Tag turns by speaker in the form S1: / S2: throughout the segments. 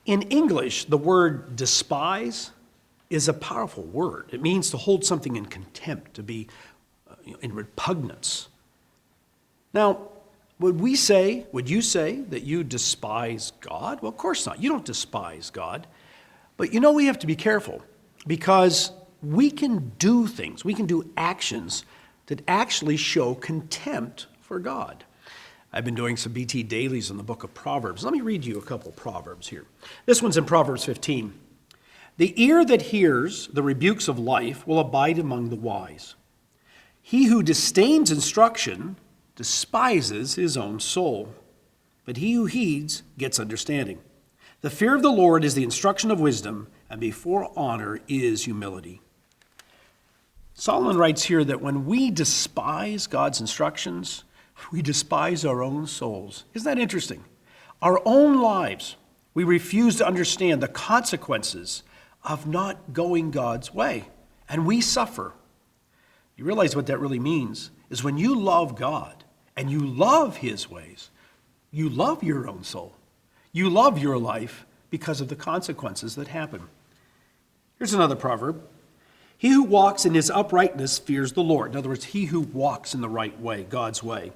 S1: In English, the word despise is a powerful word. It means to hold something in contempt, to be in repugnance. Now, would you say that you despise God? Well, of course not. You don't despise God. But we have to be careful because we can do things, we can do actions that actually show contempt for God. I've been doing some BT dailies in the book of Proverbs. Let me read you a couple Proverbs here. This one's in Proverbs 15. The ear that hears the rebukes of life will abide among the wise. He who disdains instruction despises his own soul, but he who heeds gets understanding. The fear of the Lord is the instruction of wisdom, and before honor is humility. Solomon writes here that when we despise God's instructions, we despise our own souls. Isn't that interesting? Our own lives, we refuse to understand the consequences of not going God's way, and we suffer. You realize what that really means is when you love God and you love his ways, you love your own soul. You love your life because of the consequences that happen. Here's another proverb. He who walks in his uprightness fears the Lord. In other words, he who walks in the right way, God's way.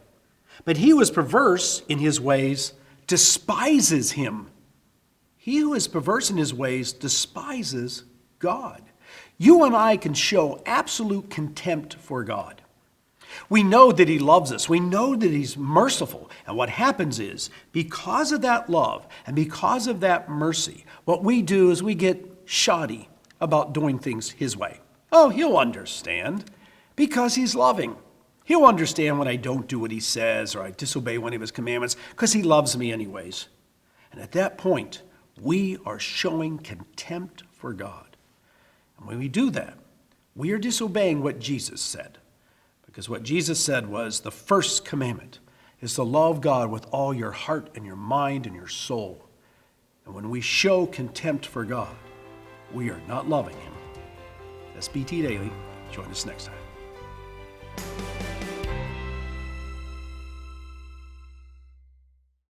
S1: But he who is perverse in his ways despises him. He who is perverse in his ways despises God. You and I can show absolute contempt for God. We know that he loves us. We know that he's merciful. And what happens is, because of that love and because of that mercy, what we do is we get shoddy about doing things his way. Oh, he'll understand because he's loving. He'll understand when I don't do what he says or I disobey one of his commandments because he loves me anyways. And at that point, we are showing contempt for God. And when we do that, we are disobeying what Jesus said. Because what Jesus said was the first commandment is to love God with all your heart and your mind and your soul. And when we show contempt for God, we are not loving him. That's BT Daily. Join us next time.